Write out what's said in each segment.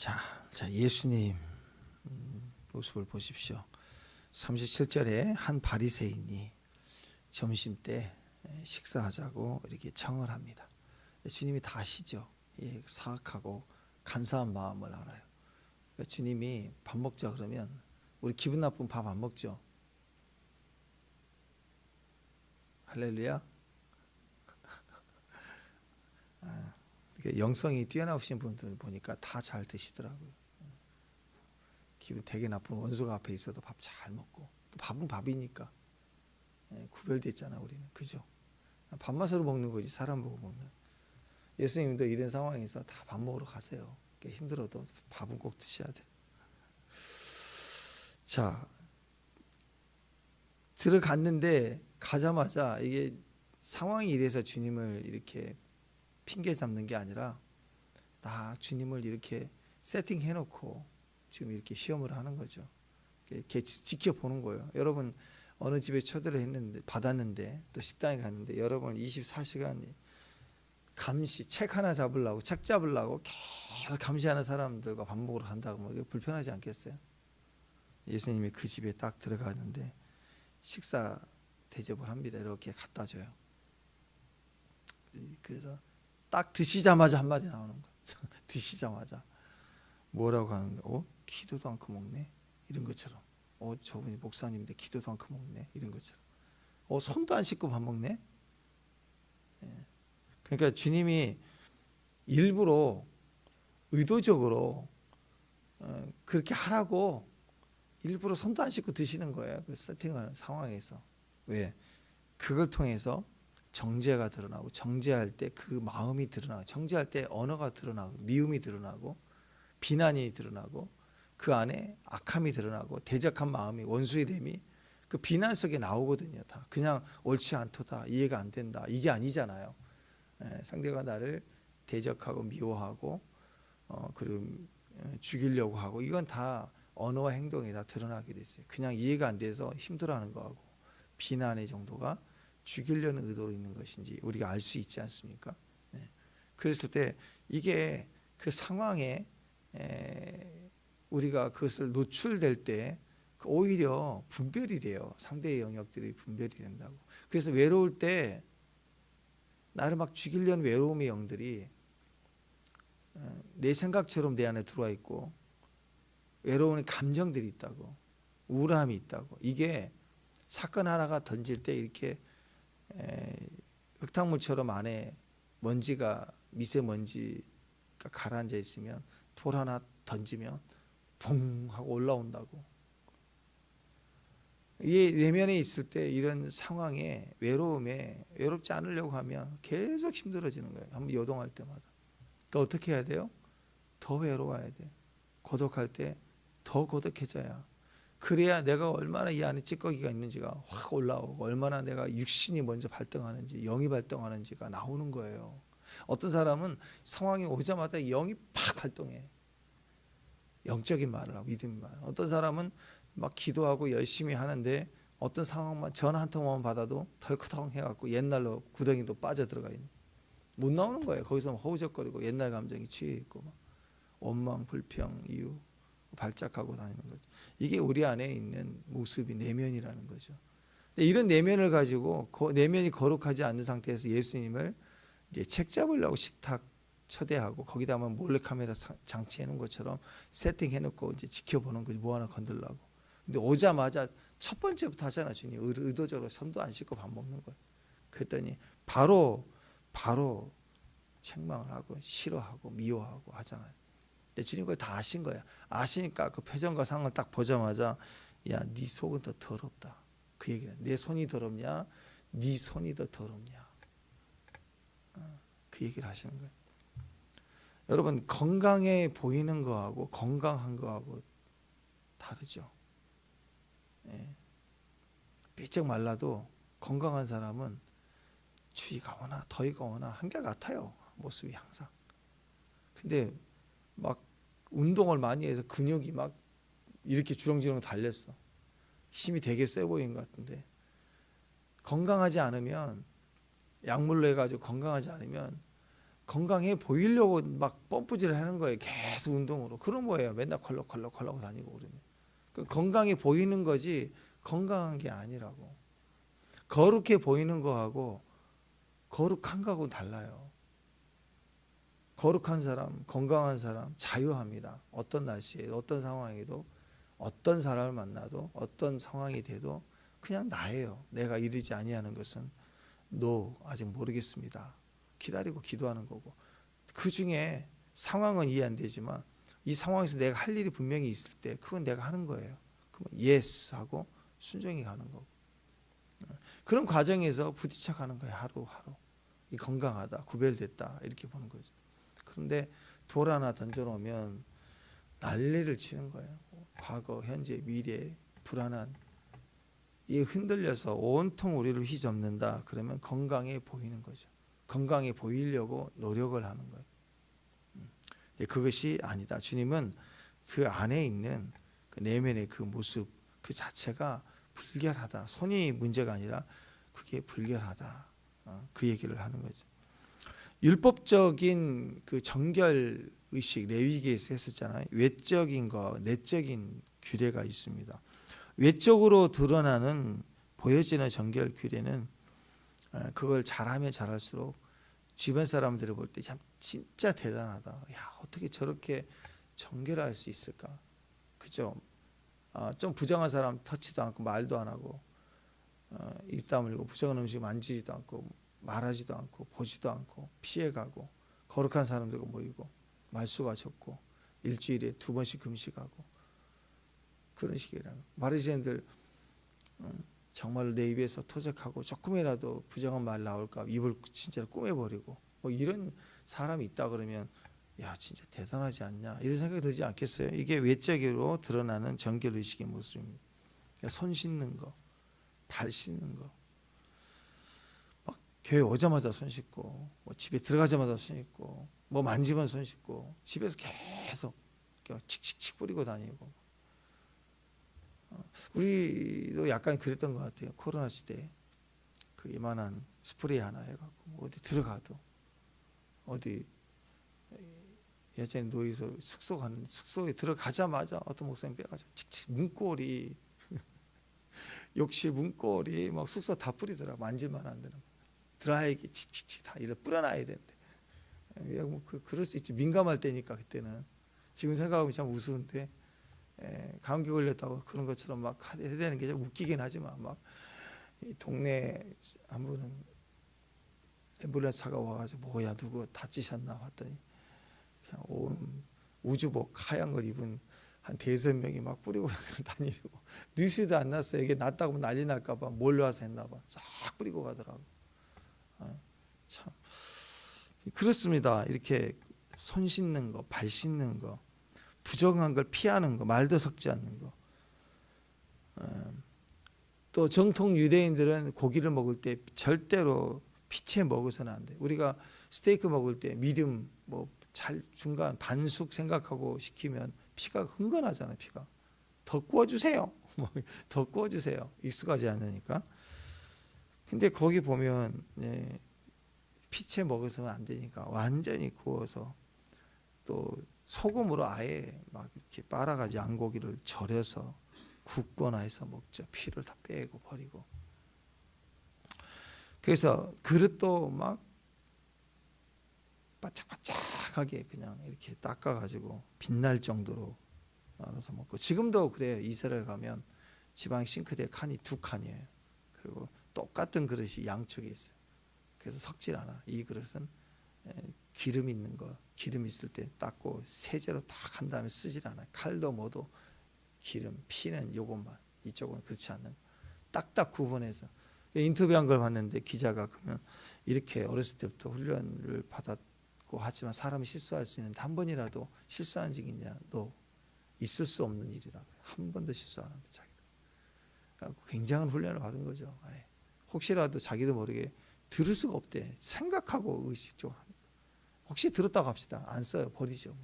자, 예수님 모습을 보십시오. 37절에 한 바리새인이 점심 때 식사하자고 이렇게 청을 합니다. 주님이 다 아시죠. 사악하고 간사한 마음을 알아요. 그러니까 주님이 밥 먹자 그러면 우리 기분 나쁜 밥 안 먹죠. 할렐루야. 영성이 뛰어나신 분들 보니까 다 잘 드시더라고요. 기분 되게 나쁜 원수가 앞에 있어도 밥 잘 먹고, 또 밥은 밥이니까 구별돼 있잖아 우리는. 그죠? 밥맛으로 먹는 거지 사람 보고 먹는. 예수님도 이런 상황에서 다 밥 먹으러 가세요. 힘들어도 밥은 꼭 드셔야 돼. 자, 들어갔는데 가자마자 이게 상황이 이래서 주님을 이렇게 핑계 잡는 게 아니라 나 주님을 이렇게 세팅해 놓고 지금 이렇게 시험을 하는 거죠. 이렇게 지켜보는 거예요. 여러분 어느 집에 초대를 받았는데 또 식당에 갔는데 여러분 24시간 감시 책 하나 잡으려고 책 잡으려고 계속 감시하는 사람들과 밥 먹으러 간다고 뭐 이게 불편하지 않겠어요? 예수님이 그 집에 딱 들어가는데 식사 대접을 합니다. 이렇게 갖다 줘요. 그래서 딱 드시자마자 한마디 나오는 거예요. 드시자마자 뭐라고 하는 거예요? 기도도 않고 먹네? 이런 것처럼. 저분이 목사님인데 기도도 않고 먹네? 이런 것처럼. 손도 안 씻고 밥 먹네? 그러니까 주님이 일부러 의도적으로 그렇게 하라고 일부러 손도 안 씻고 드시는 거예요. 그 세팅을 상황에서. 왜? 그걸 통해서 정죄가 드러나고, 정죄할 때 그 마음이 드러나고, 정죄할 때 언어가 드러나고, 미움이 드러나고, 비난이 드러나고, 그 안에 악함이 드러나고, 대적한 마음이, 원수의 됨이 그 비난 속에 나오거든요. 다 그냥 옳지 않도다, 이해가 안 된다, 이게 아니잖아요. 상대가 나를 대적하고 미워하고 그리고 죽이려고 하고, 이건 다 언어와 행동에 다 드러나게 됐어요. 그냥 이해가 안 돼서 힘들어하는 거하고 비난의 정도가 죽이려는 의도로 있는 것인지 우리가 알 수 있지 않습니까? 그랬을 때 이게 그 상황에 우리가 그것을 노출될 때 오히려 분별이 돼요. 상대의 영역들이 분별이 된다고. 그래서 외로울 때 나를 막 죽이려는 외로움의 영들이 내 생각처럼 내 안에 들어와 있고, 외로운 감정들이 있다고, 우울함이 있다고. 이게 사건 하나가 던질 때 이렇게 흙탕물처럼 안에 먼지가, 미세먼지가 가라앉아 있으면 돌 하나 던지면 붕 하고 올라온다고. 이 내면에 있을 때 이런 상황에 외롭지 않으려고 하면 계속 힘들어지는 거예요. 한번 요동할 때마다. 그러니까 어떻게 해야 돼요? 더 외로워야 돼. 고독할 때 더 고독해져야. 그래야 내가 얼마나 이 안에 찌꺼기가 있는지가 확 올라오고, 얼마나 내가 육신이 먼저 발동하는지, 영이 발동하는지가 나오는 거예요. 어떤 사람은 상황이 오자마자 영이 팍 발동해. 영적인 말을 하고 믿음의 말. 어떤 사람은 막 기도하고 열심히 하는데 어떤 상황만 전화 한 통만 받아도 덜커덩 해갖고 옛날로 구덩이도 빠져들어가 있는. 못 나오는 거예요. 거기서 허우적거리고 옛날 감정이 취해 있고 막 원망, 불평, 이유 발작하고 다니는 거죠. 이게 우리 안에 있는 모습이 내면이라는 거죠. 근데 이런 내면을 가지고 내면이 거룩하지 않는 상태에서 예수님을 이제 책 잡으려고 식탁 초대하고 거기다가 몰래카메라 장치해 놓은 것처럼 세팅해 놓고 이제 지켜보는 거지, 뭐 하나 건들라고. 근데 오자마자 첫 번째부터 하잖아. 주님 의도적으로 손도 안 씻고 밥 먹는 거예요. 그랬더니 바로 책망을 하고 싫어하고 미워하고 하잖아요. 근데 주님 그걸 다 아신 거야. 아시니까 그 표정과 상을 딱 보자마자 야, 네 속은 더 더럽다. 그 얘기는 내 손이 더럽냐, 네 손이 더 더럽냐. 그 얘기를 하시는 거예요. 여러분 건강해 보이는 거하고 건강한 거하고 다르죠. 삐쩍 말라도 건강한 사람은 추위가 오나 더위가 오나 한결같아요. 모습이 항상. 근데 막 운동을 많이 해서 근육이 막 이렇게 주렁주렁 달렸어. 힘이 되게 세 보이는 것 같은데 건강하지 않으면, 약물로 해가지고 건강하지 않으면 건강해 보이려고 막 펌프질을 하는 거예요. 계속 운동으로. 그런 거예요. 맨날 컬럭컬럭 다니고 그러면. 그 건강해 보이는 거지 건강한 게 아니라고. 거룩해 보이는 거하고 거룩한 거하고는 달라요. 거룩한 사람, 건강한 사람 자유합니다. 어떤 날씨에 어떤 상황에도 어떤 사람을 만나도 어떤 상황이 돼도 그냥 나예요. 내가 이르지 아니하는 것은 아직 모르겠습니다. 기다리고 기도하는 거고. 그 중에 상황은 이해 안 되지만 이 상황에서 내가 할 일이 분명히 있을 때 그건 내가 하는 거예요. 그러면 예스 하고 순종이 가는 거고. 그런 과정에서 부딪혀 가는 거예요. 하루하루. 이 건강하다, 구별됐다 이렇게 보는 거죠. 그런데 돌 하나 던져놓으면 난리를 치는 거예요. 과거, 현재, 미래, 불안한 이 흔들려서 온통 우리를 휘젓는다. 그러면 건강해 보이는 거죠. 건강해 보이려고 노력을 하는 거예요. 그것이 아니다. 주님은 그 안에 있는 그 내면의 그 모습 그 자체가 불결하다. 손이 문제가 아니라 그게 불결하다. 그 얘기를 하는 거죠. 율법적인 그 정결 의식 레위기에서 했었잖아요. 외적인 거, 내적인 규례가 있습니다. 외적으로 드러나는 보여지는 정결 규례는 그걸 잘하면 잘할수록 주변 사람들이 볼 때 참 진짜 대단하다. 야, 어떻게 저렇게 정결할 수 있을까? 그죠? 좀 부정한 사람 터치도 않고 말도 안 하고 입 다물고 부정한 음식 만지지도 않고 말하지도 않고 보지도 않고 피해가고 거룩한 사람들과 모이고 말수가 적고 일주일에 2번씩 금식하고 그런 식이라는 바리새인들 정말 내 입에서 토적하고 조금이라도 부정한 말 나올까 입을 진짜로 꾸며버리고 뭐 이런 사람이 있다 그러면 야 진짜 대단하지 않냐 이런 생각이 들지 않겠어요? 이게 외적으로 드러나는 정결의식의 모습입니다. 그러니까 손 씻는 거, 발 씻는 거, 막 교회 오자마자 손 씻고 뭐 집에 들어가자마자 손 씻고 뭐 만지면 손 씻고 집에서 계속 칙칙칙 뿌리고 다니고 우리도 약간 그랬던 것 같아요. 코로나 시대에 그 이만한 스프레이 하나 해갖고 어디 들어가도 어디 예전에 노예서 숙소 갔는데 숙소에 들어가자마자 어떤 목사님 빼가지고 칙칙 문고리 욕실 문고리 막 숙소 다 뿌리더라. 만질만 안 되는 드라이기 칙칙칙 다 이래 뿌려놔야 되는데 뭐 그럴 수 있지. 민감할 때니까 그때는. 지금 생각하면 참 우스운데 감기 걸렸다고 그런 것처럼 막 해야 되는 게 좀 웃기긴 하지만 막 이 동네 한 분은 앰뷸런스가 와가지고 뭐야 누구 다치셨나 봤더니 그냥 온 우주복 하얀 걸 입은 한 5-명이 막 뿌리고 다니고 뉴스도 안 났어요. 이게 났다고 난리 날까봐 몰려와서 했나봐. 쫙 뿌리고 가더라고. 참 그렇습니다. 이렇게 손 씻는 거, 발 씻는 거, 부정한 걸 피하는 거, 말도 섞지 않는 거. 또 정통 유대인들은 고기를 먹을 때 절대로 피채 먹어서는 안 돼. 우리가 스테이크 먹을 때 미디움 뭐 잘 중간 반숙 생각하고 시키면 피가 흥건하잖아요. 피가 더 구워주세요. 더 구워주세요. 익숙하지 않으니까. 근데 거기 보면 피채 먹어서는 안 되니까 완전히 구워서 또 소금으로 아예 막 이렇게 빨아가지고 양고기를 절여서 굽거나 해서 먹죠. 피를 다 빼고 버리고. 그래서 그릇도 막 바짝바짝하게 그냥 이렇게 닦아가지고 빛날 정도로 알아서 먹고. 지금도 그래요. 이스라엘 가면 지방 싱크대 칸이 2칸이에요. 그리고 똑같은 그릇이 양쪽에 있어요. 그래서 섞질 않아. 이 그릇은 기름 있는 거, 기름 있을 때 닦고 세제로 딱 한 다음에 쓰질 않아요. 칼도 뭐도 기름, 피는 요것만. 이쪽은 그렇지 않는. 딱딱 구분해서. 인터뷰한 걸 봤는데 기자가 그러면 이렇게 어렸을 때부터 훈련을 받았고 하지만 사람이 실수할 수 있는데 한 번이라도 실수한 적이 있냐? 너 있을 수 없는 일이다. 한 번도 실수 안 한다. 자기도. 굉장한 훈련을 받은 거죠. 혹시라도 자기도 모르게 들을 수가 없대. 생각하고 의식적으로 하니까. 혹시 들었다고 합시다. 안 써요. 버리죠.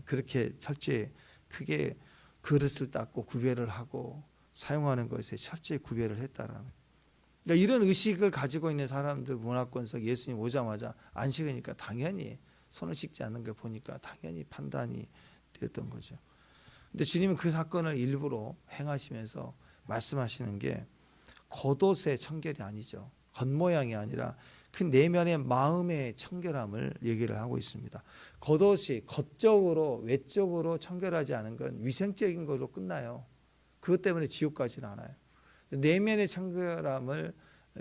그렇게 철저히 크게 그릇을 닦고 구별을 하고 사용하는 것에 철저히 구별을 했다라는. 그러니까 이런 의식을 가지고 있는 사람들, 문화권 속 예수님 오자마자 안 식으니까 당연히 손을 씻지 않는 걸 보니까 당연히 판단이 되었던 거죠. 근데 주님은 그 사건을 일부러 행하시면서 말씀하시는 게 겉옷의 청결이 아니죠. 겉모양이 아니라 그 내면의 마음의 청결함을 얘기를 하고 있습니다. 겉옷이 겉적으로 외적으로 청결하지 않은 건 위생적인 걸로 끝나요. 그것 때문에 지옥 가지는 않아요. 내면의 청결함을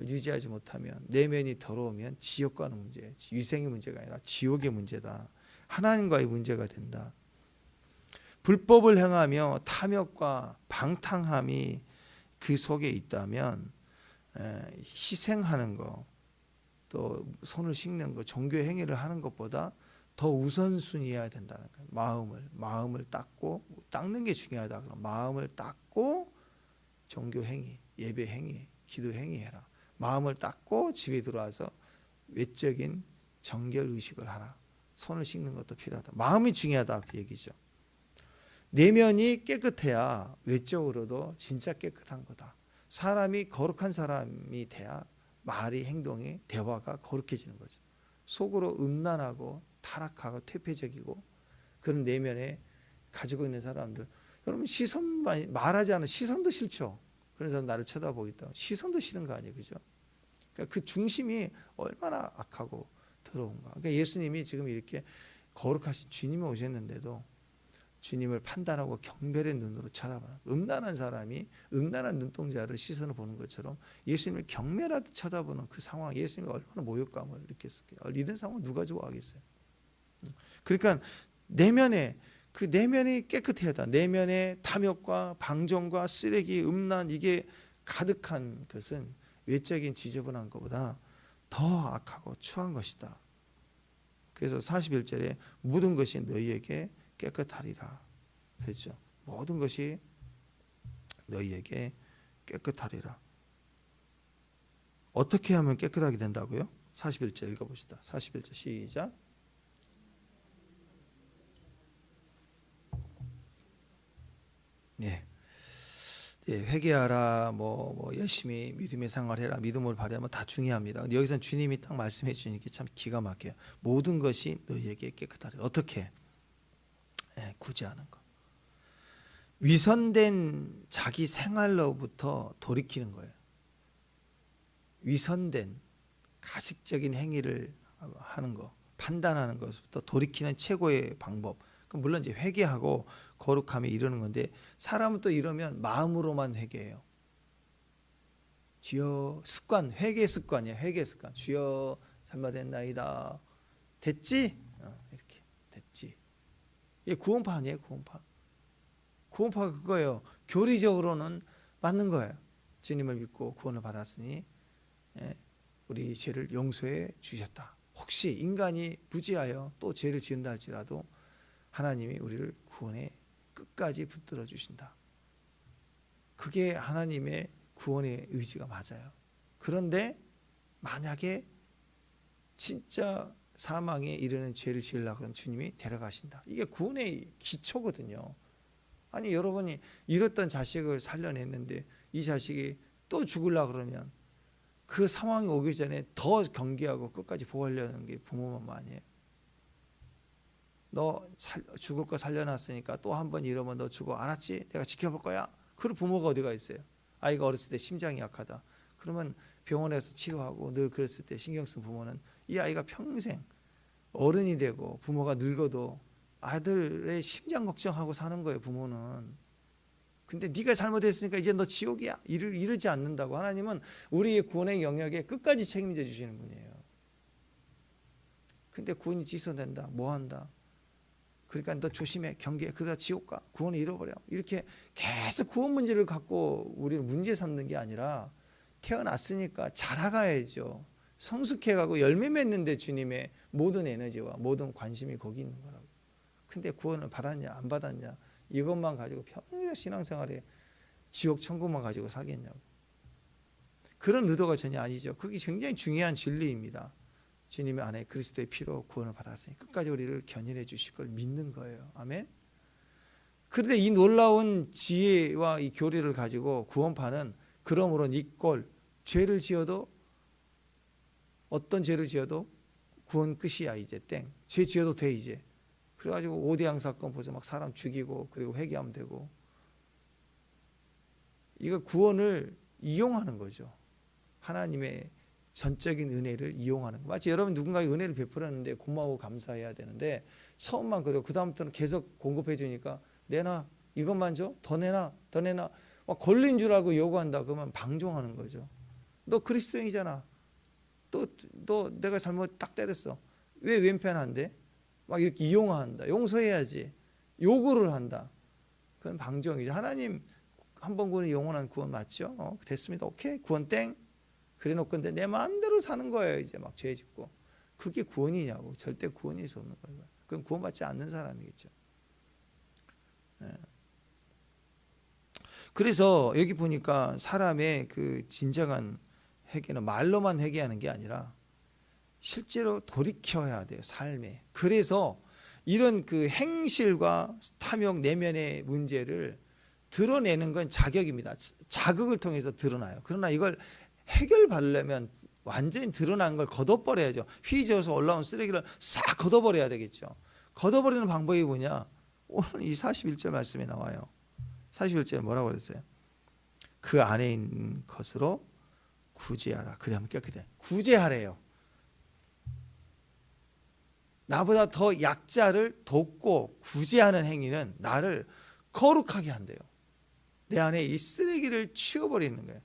유지하지 못하면, 내면이 더러우면 지옥 가는 문제, 위생의 문제가 아니라 지옥의 문제다. 하나님과의 문제가 된다. 불법을 행하며 탐욕과 방탕함이 그 속에 있다면 희생하는 거, 또 손을 씻는 거, 종교 행위를 하는 것보다 더 우선순위해야 된다는 거예요. 마음을 닦는 게 중요하다. 그럼 마음을 닦고 종교 행위, 예배 행위, 기도 행위 해라. 마음을 닦고 집에 들어와서 외적인 정결 의식을 하라. 손을 씻는 것도 필요하다. 마음이 중요하다 그 얘기죠. 내면이 깨끗해야 외적으로도 진짜 깨끗한 거다. 사람이 거룩한 사람이 돼야 말이, 행동이, 대화가 거룩해지는 거죠. 속으로 음란하고 타락하고 퇴폐적이고 그런 내면에 가지고 있는 사람들, 여러분 시선만, 말하지 않은 시선도 싫죠. 그런 사람 나를 쳐다보겠다, 시선도 싫은 거 아니에요, 그죠? 그러니까 그 중심이 얼마나 악하고 더러운가. 그러니까 예수님이 지금 이렇게 거룩하신 주님이 오셨는데도 주님을 판단하고 경멸의 눈으로 쳐다보는, 음란한 사람이 음란한 눈동자를 시선을 보는 것처럼 예수님을 경멸하듯 쳐다보는 그 상황, 예수님이 얼마나 모욕감을 느꼈을까요? 이런 상황 누가 좋아하겠어요? 그러니까 그 내면이 깨끗해야 다. 내면의 탐욕과 방종과 쓰레기, 음란, 이게 가득한 것은 외적인 지저분한 것보다 더 악하고 추한 것이다. 그래서 41절에 모든 것이 너희에게 깨끗하리라. 그렇죠. 모든 것이 너희에게 깨끗하리라. 어떻게 하면 깨끗하게 된다고요? 41절 읽어봅시다. 41절 시작. 네. 회개하라, 열심히 믿음의 생활해라, 믿음을 발휘하면 다 중요합니다. 근데 여기서는 주님이 딱 말씀해 주니까 참 기가 막혀요. 모든 것이 너희에게 깨끗하리라. 어떻게? 굳이 하는 거. 위선된 자기 생활로부터 돌이키는 거예요. 위선된 가식적인 행위를 하는 거, 판단하는 것부터 돌이키는 최고의 방법. 물론 이제 회개하고 거룩함에 이르는 건데, 사람은 또 이러면 마음으로만 회개해요. 주여, 습관, 회개 습관이에요. 회개 습관. 주여, 잘못했나이다. 됐지? 이렇게 됐지. 이게 구원파 아니에요, 구원파. 구원파가 그거예요. 교리적으로는 맞는 거예요. 주님을 믿고 구원을 받았으니 우리 죄를 용서해 주셨다. 혹시 인간이 부지하여 또 죄를 지은다 할지라도 하나님이 우리를 구원에 끝까지 붙들어 주신다. 그게 하나님의 구원의 의지가 맞아요. 그런데 만약에 진짜 사망에 이르는 죄를 지으려고 하면 주님이 데려가신다. 이게 구원의 기초거든요. 아니, 여러분이 잃었던 자식을 살려냈는데 이 자식이 또 죽으려고 그러면 그 상황이 오기 전에 더 경계하고 끝까지 보호하려는 게 부모 마음 아니에요? 너 죽을 거 살려놨으니까 또 한 번 이러면 너 죽어. 알았지? 내가 지켜볼 거야. 그런 부모가 어디가 있어요? 아이가 어렸을 때 심장이 약하다. 그러면 병원에서 치료하고 늘 그랬을 때 신경 쓴 부모는 이 아이가 평생 어른이 되고 부모가 늙어도 아들의 심장 걱정하고 사는 거예요, 부모는. 근데 네가 잘못했으니까 이제 너 지옥이야. 이러지 않는다고. 하나님은 우리의 구원의 영역에 끝까지 책임져 주시는 분이에요. 근데 구원이 취소된다. 뭐 한다? 그러니까 너 조심해, 경계해. 그러다 지옥 가. 구원을 잃어버려. 이렇게 계속 구원 문제를 갖고 우리를 문제 삼는 게 아니라 태어났으니까 자라가야죠. 성숙해가고 열매 맺는데 주님의 모든 에너지와 모든 관심이 거기 있는 거라고. 근데 구원을 받았냐 안 받았냐 이것만 가지고 평생 신앙생활에 지옥 천국만 가지고 사겠냐고. 그런 의도가 전혀 아니죠. 그게 굉장히 중요한 진리입니다. 주님의 안에 그리스도의 피로 구원을 받았으니 끝까지 우리를 견인해 주실 걸 믿는 거예요. 아멘. 그런데 이 놀라운 지혜와 이 교리를 가지고 구원파는 그러므로 네 꼴 죄를 지어도 어떤 죄를 지어도 구원 끝이야 이제 땡. 죄 지어도 돼 이제. 그래가지고 오대양 사건 보자 막 사람 죽이고 그리고 회개하면 되고. 이거 구원을 이용하는 거죠. 하나님의 전적인 은혜를 이용하는 거. 마치 여러분 누군가의 은혜를 베풀었는데 고마워 감사해야 되는데 처음만 그래요. 그 다음부터는 계속 공급해 주니까 내놔 이것만 줘 더 내놔 더 내놔 막 걸린 줄 알고 요구한다. 그러면 방종하는 거죠. 너 그리스도인이잖아. 너 내가 잘못 딱 때렸어. 왜 왼편한데? 막 이렇게 이용한다. 용서해야지. 요구를 한다. 그건 방종이죠. 하나님 한 번 구원이 영원한 구원 맞죠? 됐습니다. 오케이 구원 땡. 그래 놓고 근데 내 마음대로 사는 거예요. 이제 막 죄 짓고. 그게 구원이냐고. 절대 구원일 수 없는 거예요. 그건 구원받지 않는 사람이겠죠. 그래서 여기 보니까 사람의 그 진정한 회개는 말로만 회개하는 게 아니라 실제로 돌이켜야 돼요. 삶에. 그래서 이런 그 행실과 탐욕 내면의 문제를 드러내는 건 자격입니다. 자극을 통해서 드러나요. 그러나 이걸 해결받으려면 완전히 드러난 걸 걷어버려야죠. 휘저어서 올라온 쓰레기를 싹 걷어버려야 되겠죠. 걷어버리는 방법이 뭐냐? 오늘 이 41절 말씀에 나와요. 41절에 뭐라고 그랬어요? 그 안에 있는 것으로 구제하라. 그러면 깨끗해. 구제하래요. 나보다 더 약자를 돕고 구제하는 행위는 나를 거룩하게 한대요. 내 안에 이 쓰레기를 치워버리는 거예요.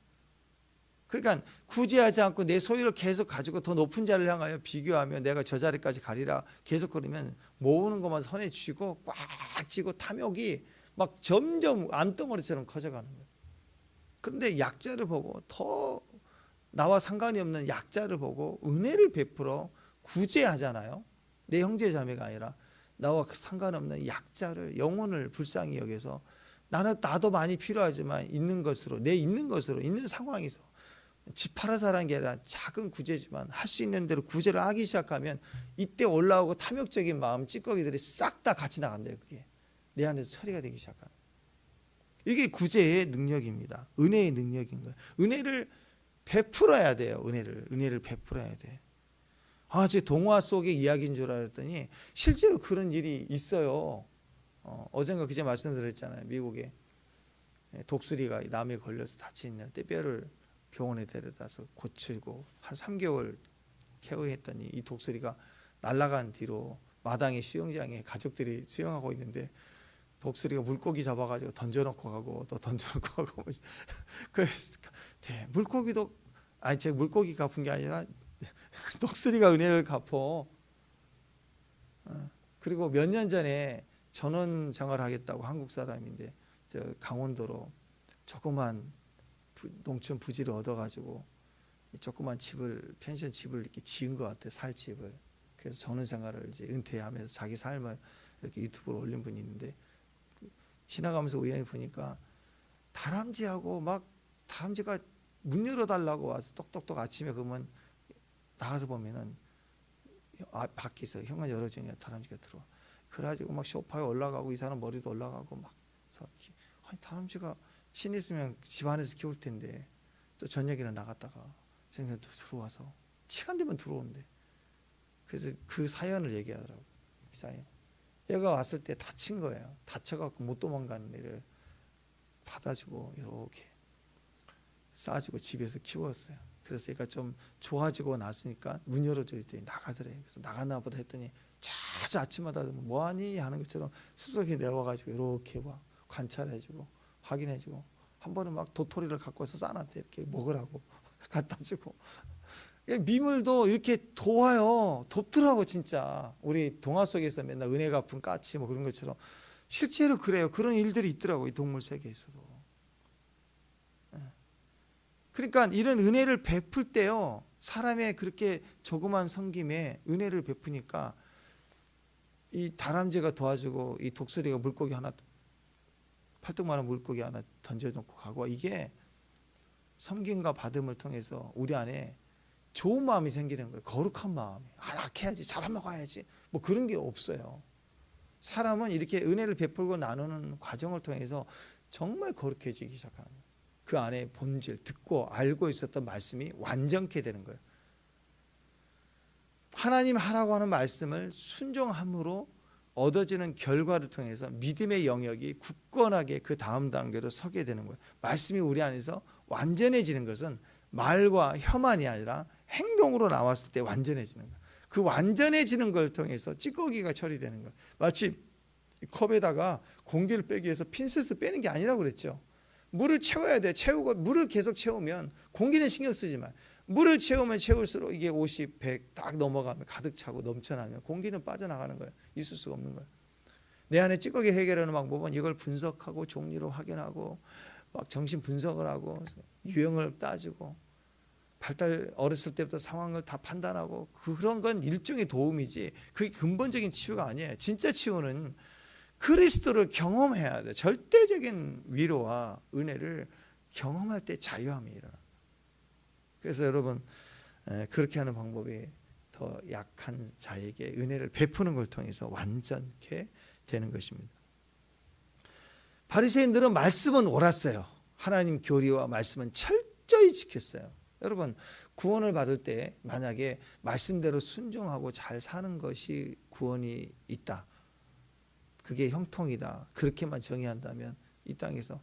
그러니까 구제하지 않고 내 소유를 계속 가지고 더 높은 자를 향하여 비교하며 내가 저 자리까지 가리라 계속 그러면 모으는 것만 손에 쥐고 꽉 쥐고 탐욕이 막 점점 암덩어리처럼 커져가는 거예요. 그런데 약자를 보고 더 나와 상관이 없는 약자를 보고 은혜를 베풀어 구제하잖아요. 내 형제 자매가 아니라 나와 상관없는 약자를 영혼을 불쌍히 여겨서 나도 많이 필요하지만 있는 것으로 내 있는 것으로 있는 상황에서 집 팔아서 하는 게 아니라 작은 구제지만 할 수 있는 대로 구제를 하기 시작하면 이때 올라오고 탐욕적인 마음 찌꺼기들이 싹 다 같이 나간대요. 그게 내 안에서 처리가 되기 시작하는 이게 구제의 능력입니다. 은혜의 능력인 거예요. 은혜를 베풀어야 돼요. 은혜를 베풀어야 돼. 제 동화 속의 이야기인 줄 알았더니 실제로 그런 일이 있어요. 어젠가 그제 말씀드렸잖아요. 미국에 독수리가 남에 걸려서 다치는데 뼈를 병원에 데려다서 고치고 한 3개월 케어했더니 이 독수리가 날아간 뒤로 마당의 수영장에 가족들이 수영하고 있는데 독수리가 물고기 잡아가지고 던져놓고 가고 또 던져놓고 가고 그래서 물고기도 제 물고기 갚은 게 아니라 독수리가 은혜를 갚어. 그리고 몇 년 전에 전원 생활하겠다고 한국 사람인데 저 강원도로 조그만 농촌 부지를 얻어가지고 조그만 집을 펜션 집을 이렇게 지은 것 같아. 살 집을. 그래서 전원 생활을 이제 은퇴하면서 자기 삶을 이렇게 유튜브로 올린 분이 있는데 지나가면서 우연히 보니까 다람쥐하고 막 다람쥐가 문 열어달라고 와서 똑똑똑 아침에 그러면 나가서 보면은 밖에서 현관 열어주니까 다람쥐가 들어와. 그래가지고 막 소파에 올라가고 이 사람 머리도 올라가고 막 아니 다람쥐가 친 있으면 집 안에서 키울 텐데 또 저녁에는 나갔다가 저녁에 또 들어와서 시간 되면 들어온대. 그래서 그 사연을 얘기하더라고. 그 사연. 얘가 왔을 때 다친 거예요. 다쳐갖고 못 도망가는 애를 받아주고 이렇게 싸주고 집에서 키웠어요. 그래서 얘가 좀 좋아지고 났으니까 문 열어줘 했더니 나가더래. 그래서 나갔나 보다 했더니 자주 아침마다 뭐하니 하는 것처럼 숲속에 내려와가지고 이렇게 막 관찰해주고 확인해주고 한 번은 막 도토리를 갖고 와서 싸놨대. 이렇게 먹으라고 갖다 주고. 미물도 이렇게 도와요. 돕더라고 진짜. 우리 동화 속에서 맨날 은혜 갚은 까치 뭐 그런 것처럼 실제로 그래요. 그런 일들이 있더라고 이 동물 세계에서도. 그러니까 이런 은혜를 베풀 때요. 사람의 그렇게 조그만 섬김에 은혜를 베푸니까 이 다람쥐가 도와주고 이 독수리가 물고기 하나 팔뚝만한 물고기 하나 던져놓고 가고 이게 섬김과 받음을 통해서 우리 안에 좋은 마음이 생기는 거예요. 거룩한 마음이. 약해야지 잡아먹어야지 뭐 그런 게 없어요. 사람은 이렇게 은혜를 베풀고 나누는 과정을 통해서 정말 거룩해지기 시작하는 거예요. 그 안에 본질, 듣고 알고 있었던 말씀이 완전케 되는 거예요. 하나님 하라고 하는 말씀을 순종함으로 얻어지는 결과를 통해서 믿음의 영역이 굳건하게 그 다음 단계로 서게 되는 거예요. 말씀이 우리 안에서 완전해지는 것은 말과 혀만이 아니라 행동으로 나왔을 때 완전해지는 거예요. 그 완전해지는 걸 통해서 찌꺼기가 처리되는 거예요. 마치 컵에다가 공기를 빼기 위해서 핀셋을 빼는 게 아니라고 그랬죠. 물을 채워야 돼. 채우고 물을 계속 채우면 공기는 신경 쓰지 마. 물을 채우면 채울수록 이게 50, 100 딱 넘어가면 가득 차고 넘쳐나면 공기는 빠져나가는 거예요. 있을 수가 없는 거예요. 내 안에 찌꺼기 해결하는 방법은 이걸 분석하고 종류로 확인하고 막 정신 분석을 하고 유형을 따지고 발달 어렸을 때부터 상황을 다 판단하고 그런 건 일종의 도움이지 그게 근본적인 치유가 아니에요. 진짜 치유는 그리스도를 경험해야 돼. 절대적인 위로와 은혜를 경험할 때 자유함이 일어나. 그래서 여러분 그렇게 하는 방법이 더 약한 자에게 은혜를 베푸는 걸 통해서 완전케 되는 것입니다. 바리새인들은 말씀은 옳았어요. 하나님 교리와 말씀은 철저히 지켰어요. 여러분 구원을 받을 때 만약에 말씀대로 순종하고 잘 사는 것이 구원이 있다. 그게 형통이다. 그렇게만 정의한다면 이 땅에서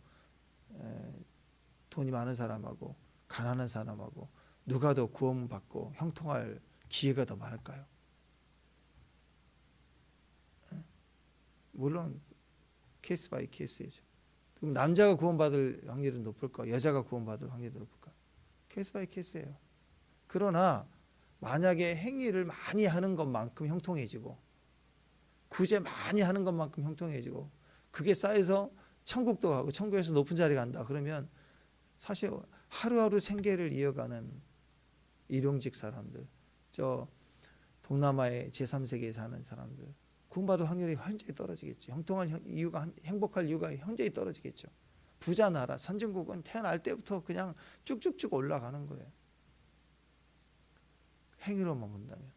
돈이 많은 사람하고 가난한 사람하고 누가 더 구원받고 형통할 기회가 더 많을까요? 물론 케이스 바이 케이스죠. 그럼 남자가 구원받을 확률은 높을까? 여자가 구원받을 확률이 높을까? 케이스 바이 케이스예요. 그러나 만약에 행위를 많이 하는 것만큼 형통해지고 구제 많이 하는 것만큼 형통해지고 그게 쌓여서 천국도 가고 천국에서 높은 자리 간다. 그러면 사실 하루하루 생계를 이어가는 일용직 사람들, 저 동남아의 제3세계에 사는 사람들 구원받을 확률이 현저히 떨어지겠죠. 형통할 이유가 행복할 이유가 현저히 떨어지겠죠. 부자 나라 선진국은 태어날 때부터 그냥 쭉쭉쭉 올라가는 거예요. 행위로만 본다면.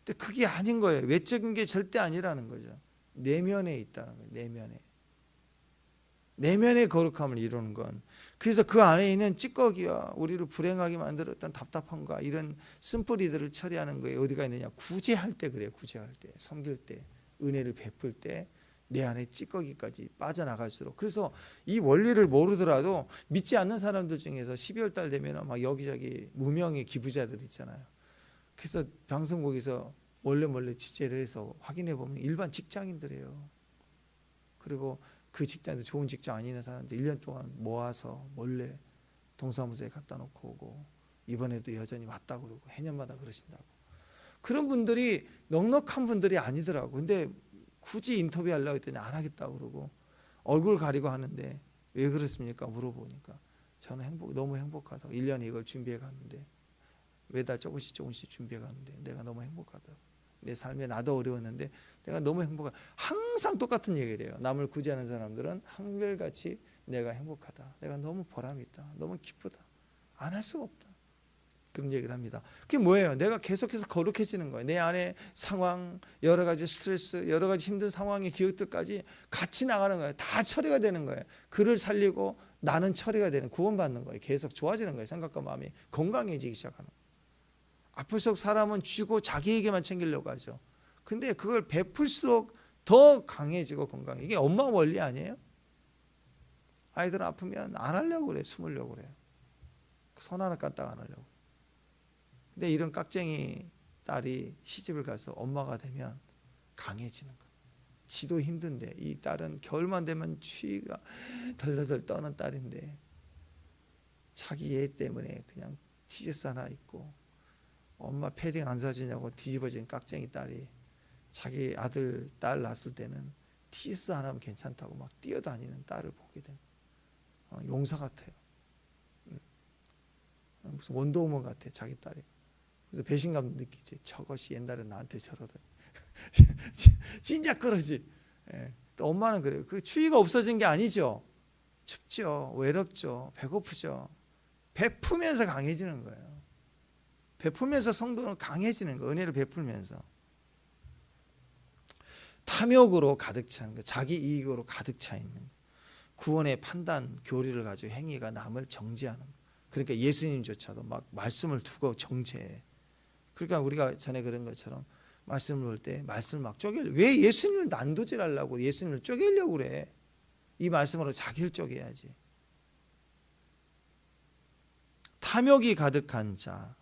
근데 그게 아닌 거예요. 외적인 게 절대 아니라는 거죠. 내면에 있다는 거예요. 내면의 거룩함을 이루는 건. 그래서 그 안에 있는 찌꺼기와 우리를 불행하게 만들었던 답답함과 이런 쓴뿌리들을 처리하는 거에 어디가 있느냐. 구제할 때 그래요. 구제할 때, 섬길 때, 은혜를 베풀 때 내 안에 찌꺼기까지 빠져나갈수록. 그래서 이 원리를 모르더라도 믿지 않는 사람들 중에서 12월 달 되면 막 여기저기 무명의 기부자들 있잖아요. 그래서 방송국에서 몰래 취재를 해서 확인해 보면 일반 직장인들이에요. 그리고 그 직장도 좋은 직장 아닌 사람들 1년 동안 모아서 몰래 동사무소에 갖다 놓고 오고 이번에도 여전히 왔다고 그러고 해년마다 그러신다고. 그런 분들이 넉넉한 분들이 아니더라고. 근데 굳이 인터뷰하려고 했더니 안 하겠다고 그러고 얼굴 가리고 하는데 왜 그렇습니까? 물어보니까 저는 너무 행복하다고. 1년에 이걸 준비해 갔는데 매달 조금씩 준비해 갔는데 내가 너무 행복하다고. 내 삶에 나도 어려웠는데 내가 너무 행복하다. 항상 똑같은 얘기를 해요. 남을 구제하는 사람들은 한결같이 내가 행복하다. 내가 너무 보람이 있다. 너무 기쁘다. 안 할 수가 없다. 그런 얘기를 합니다. 그게 뭐예요? 내가 계속해서 거룩해지는 거예요. 내 안에 상황, 여러 가지 스트레스, 여러 가지 힘든 상황의 기억들까지 같이 나가는 거예요. 다 처리가 되는 거예요. 그를 살리고 나는 처리가 되는, 구원받는 거예요. 계속 좋아지는 거예요. 생각과 마음이 건강해지기 시작하는 거예요. 앞을수록 사람은 쥐고 자기에게만 챙기려고 하죠. 근데 그걸 베풀수록 더 강해지고 건강해. 이게 엄마 원리 아니에요? 아이들은 아프면 안 하려고 그래. 숨으려고 그래요. 손 하나 까딱 안 하려고. 근데 이런 깍쟁이 딸이 시집을 가서 엄마가 되면 강해지는 거예요. 지도 힘든데 이 딸은 겨울만 되면 추위가 덜덜덜 떠는 딸인데 자기 애 때문에 그냥 티셔츠 하나 입고 엄마 패딩 안 사주냐고 뒤집어진 깍쟁이 딸이 자기 아들, 딸 낳았을 때는 티셔츠 하나면 괜찮다고 막 뛰어다니는 딸을 보게 되는 용사 같아요. 무슨 원더우먼 같아 자기 딸이. 그래서 배신감 느끼지. 저것이 옛날에 나한테 저러더니 진짜 그러지. 또 엄마는 그래요. 그 추위가 없어진 게 아니죠. 춥죠, 외롭죠, 배고프죠. 베푸면서 강해지는 거예요. 베풀면서 성도는 강해지는 거예요. 은혜를 베풀면서. 탐욕으로 가득 찬 거, 자기 이익으로 가득 차 있는 거. 구원의 판단 교리를 가지고 행위가 남을 정죄하는 거. 그러니까 예수님조차도 막 말씀을 두고 정죄해. 그러니까 우리가 전에 그런 것처럼 말씀을 볼 때 말씀을 막 쪼개려. 왜 예수님을 난도질하려고 예수님을 쪼개려고 그래? 이 말씀으로 자기를 쪼개야지. 탐욕이 가득한 자,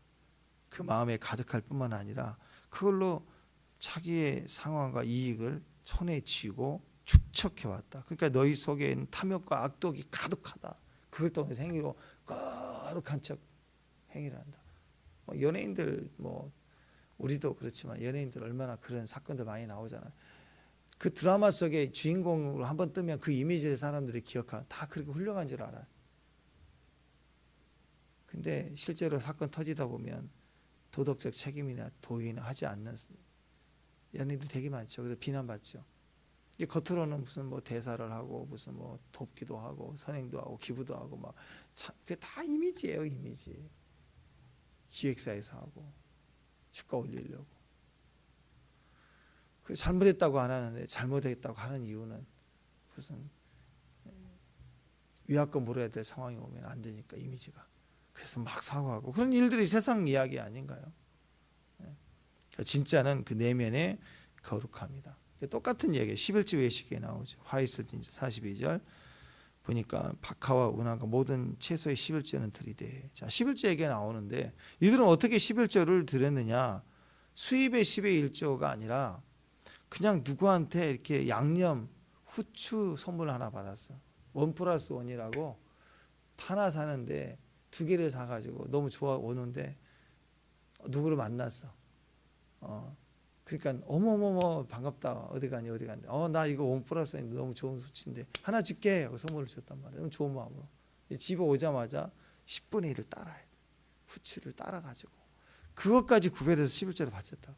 그 마음에 가득할 뿐만 아니라 그걸로 자기의 상황과 이익을 손에 쥐고 축적해왔다. 그러니까 너희 속에는 탐욕과 악독이 가득하다. 그걸 통해서 행위로 거룩한 척 행위를 한다. 연예인들 우리도 그렇지만 연예인들 얼마나 그런 사건들 많이 나오잖아요. 그 드라마 속에 주인공으로 한번 뜨면 그 이미지를 사람들이 기억하고 다 그렇게 훌륭한 줄 알아요. 근데 실제로 사건 터지다 보면 도덕적 책임이나 도의는 하지 않는 연예인들 되게 많죠. 그래서 비난받죠. 겉으로는 무슨 대사를 하고 무슨 돕기도 하고 선행도 하고 기부도 하고 막 그게 다 이미지예요, 이미지. 기획사에서 하고 주가 올리려고. 그 잘못했다고 안 하는데 잘못했다고 하는 이유는 무슨 위약금 물어야 될 상황이 오면 안 되니까 이미지가. 그래서 막 사과하고 그런 일들이 세상 이야기 아닌가요? 진짜는 그 내면의 거룩함이다. 똑같은 얘기예요. 11조 외식에 나오죠. 화이슬 진짜 42절 보니까 박하와 운하가 모든 채소의 11조는 들이대. 자, 11조 얘기가 나오는데 이들은 어떻게 11조를 드렸느냐? 수입의 10의 1조가 아니라 그냥 누구한테 이렇게 양념 후추 선물 하나 받았어. 1+1이라고 하나 사는데 2개를 사가지고 너무 좋아 오는데 누구를 만났어. 그러니까 어머머머 반갑다. 어디 가니 어디 가니. 나 이거 1+1인데 너무 좋은 수치인데 하나 줄게 하고 선물을 줬단 말이에요. 너무 좋은 마음으로. 집에 오자마자 10분의 1을 따라야 돼. 후추를 따라가지고 그것까지 구별해서 11조를 바쳤다고.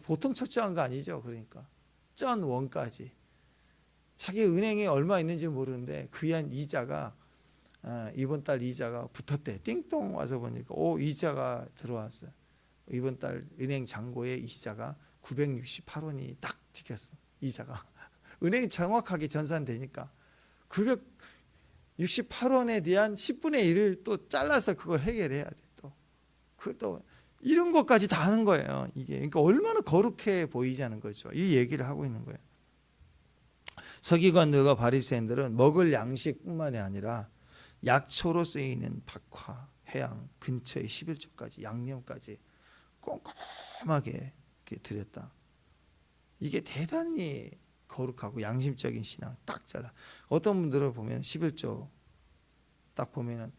보통 철저한 거 아니죠. 그러니까 전 원까지 자기 은행에 얼마 있는지 모르는데 그한 이자가 이번 달 이자가 붙었대. 띵동 와서 보니까 이자가 들어왔어. 이번 달 은행 잔고에 이자가 968원이 딱 찍혔어. 이자가 은행이 정확하게 전산되니까 968원에 대한 10분의 1을 또 잘라서 그걸 해결해야 돼. 또 이런 것까지 다 하는 거예요. 이게 그러니까 얼마나 거룩해 보이자는 거죠. 이 얘기를 하고 있는 거예요. 서기관들과 바리새인들은 먹을 양식뿐만이 아니라 약초로 쓰이는 박화, 해양 근처의 11조까지 양념까지 꼼꼼하게 드렸다. 이게 대단히 거룩하고 양심적인 신앙 딱 잘라. 어떤 분들을 보면 11조 딱 보면은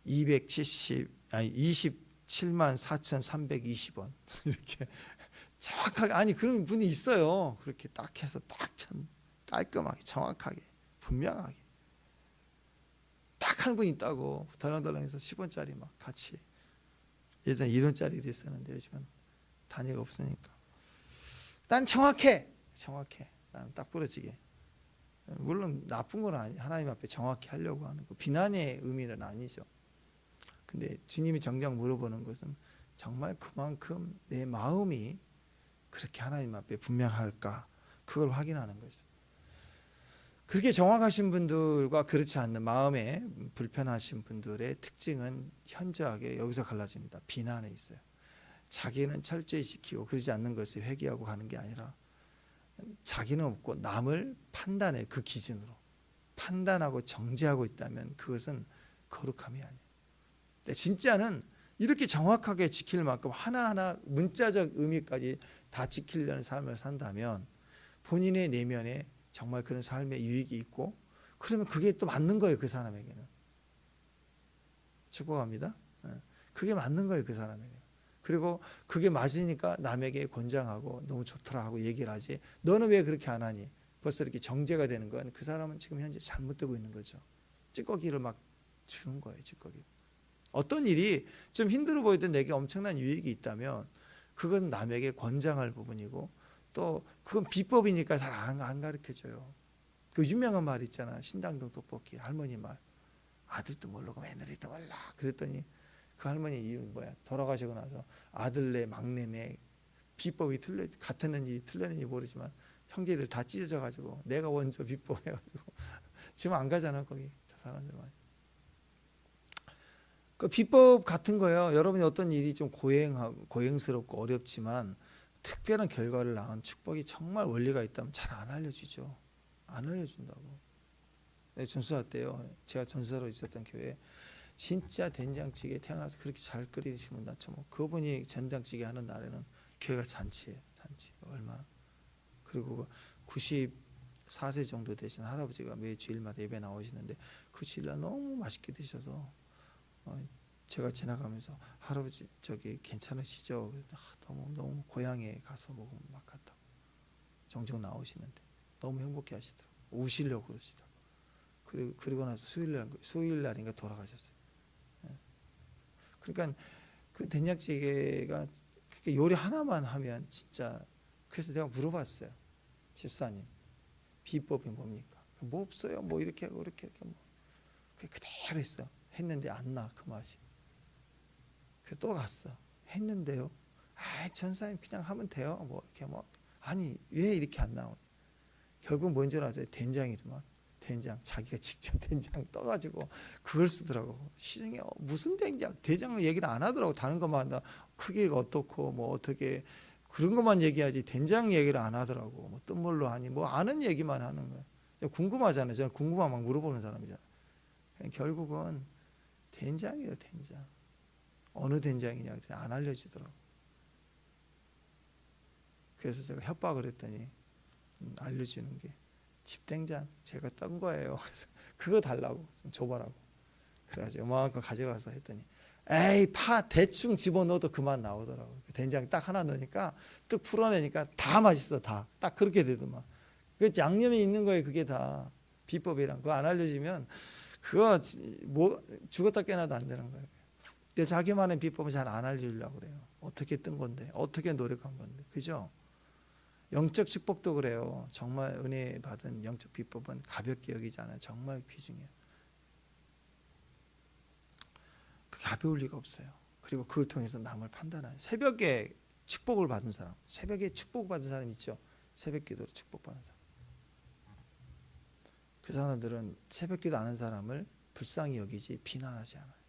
27만 4,320원 이렇게 정확하게 아니 그런 분이 있어요. 그렇게 딱 해서 딱 깔끔하게 정확하게 분명하게 딱 한 분 있다고 덜렁덜렁해서 10원짜리 막 같이 예전에 1원짜리도 있었는데 요즘은 단위가 없으니까 난 정확해 나는 딱 부러지게. 물론 나쁜 건 아니 하나님 앞에 정확히 하려고 하는 거 비난의 의미는 아니죠. 근데 주님이 정작 물어보는 것은 정말 그만큼 내 마음이 그렇게 하나님 앞에 분명할까 그걸 확인하는 거죠. 그렇게 정확하신 분들과 그렇지 않는 마음에 불편하신 분들의 특징은 현저하게 여기서 갈라집니다. 비난에 있어요. 자기는 철저히 지키고 그러지 않는 것을 회개하고 가는 게 아니라 자기는 없고 남을 판단해. 그 기준으로 판단하고 정죄하고 있다면 그것은 거룩함이 아니에요. 진짜는 이렇게 정확하게 지킬 만큼 하나하나 문자적 의미까지 다 지키려는 삶을 산다면 본인의 내면에 정말 그런 삶의 유익이 있고 그러면 그게 또 맞는 거예요. 그 사람에게는. 축복합니다. 그게 맞는 거예요. 그 사람에게는. 그리고 그게 맞으니까 남에게 권장하고 너무 좋더라 하고 얘기를 하지. 너는 왜 그렇게 안 하니? 벌써 이렇게 정죄가 되는 건 그 사람은 지금 현재 잘못되고 있는 거죠. 찌꺼기를 막 주는 거예요. 찌꺼기. 어떤 일이 좀 힘들어 보이던 내게 엄청난 유익이 있다면 그건 남에게 권장할 부분이고 또 그건 비법이니까 잘 안 가르쳐줘요. 그 유명한 말 있잖아. 신당동 떡볶이 할머니 말. 아들도 모르고 며느리도 몰라. 그랬더니 그 할머니 이름 뭐야? 돌아가시고 나서 아들네 막내네 비법이 같았는지 틀렸는지 모르지만 형제들 다 찢어져가지고 내가 원조 비법 해가지고 지금 안 가잖아 거기 사람들 많이. 그 비법 같은 거요. 여러분이 어떤 일이 좀 고행스럽고 어렵지만 특별한 결과를 낳은 축복이 정말 원리가 있다면 잘 안 알려주죠. 안 알려준다고. 네, 전수사 때요. 제가 전수사로 있었던 교회 진짜 된장찌개 태어나서 그렇게 잘 끓이시면 나죠. 뭐 그분이 된장찌개 하는 날에는 교회가 잔치예요. 잔치 얼마나. 그리고 94세 정도 되신 할아버지가 매 주일마다 예배 나오시는데 그 주일날 너무 맛있게 드셔서 제가 지나가면서 할아버지 저기 괜찮으시죠? 너무 고향에 가서 먹으면 막 같다고. 종종 나오시는데 너무 행복해 하시더라고요. 우시려고 그러시더라고요. 그리고 나서 수요일 날인가 돌아가셨어요. 그러니까 그 된장찌개가 요리 하나만 하면 진짜. 그래서 내가 물어봤어요. 집사님 비법이 뭡니까? 뭐 없어요. 뭐 이렇게 하고 이렇게 뭐 그대로 했어. 했는데 안 나 그 맛이. 또 갔어. 했는데요. 전사님 그냥 하면 돼요. 뭐 이렇게 뭐 아니 왜 이렇게 안 나오냐. 결국 뭔 줄 아세요? 된장이더만. 된장 자기가 직접 된장 떠가지고 그걸 쓰더라고. 시중에 무슨 된장 얘기를 안 하더라고. 다른 것만 한다. 크기가 어떻고 뭐 어떻게 그런 것만 얘기하지 된장 얘기를 안 하더라고. 뭐 뜬물로 하니 뭐 아는 얘기만 하는 거야. 궁금하잖아요. 저는 궁금하면 막 물어보는 사람이잖아요. 결국은 된장이에요. 된장. 어느 된장이냐 안 알려지더라고. 그래서 제가 협박을 했더니 알려주는 게 집된장 제가 떤 거예요. 그래서 그거 달라고 좀 줘봐라고. 그래가지고 요만큼 가져가서 했더니 에이 파 대충 집어넣어도 그만 나오더라고. 된장 딱 하나 넣으니까 뚝 풀어내니까 다 맛있어. 다 딱 그렇게 되더만. 그 양념이 있는 거예요. 그게 다 비법이랑. 그거 안 알려주면 그거 뭐 죽었다 깨나도 안 되는 거예요. 근데 자기만의 비법은 잘 안 알려주려고 그래요. 어떻게 뜬 건데 어떻게 노력한 건데 그죠? 영적 축복도 그래요. 정말 은혜 받은 영적 비법은 가볍게 여기지 않아요. 정말 귀중해요. 가벼울 리가 없어요. 그리고 그걸 통해서 남을 판단하는 새벽에 축복을 받은 사람, 새벽에 축복받은 사람 있죠. 새벽 기도로 축복받은 사람. 그 사람들은 새벽 기도 하는 사람을 불쌍히 여기지 비난하지 않아요.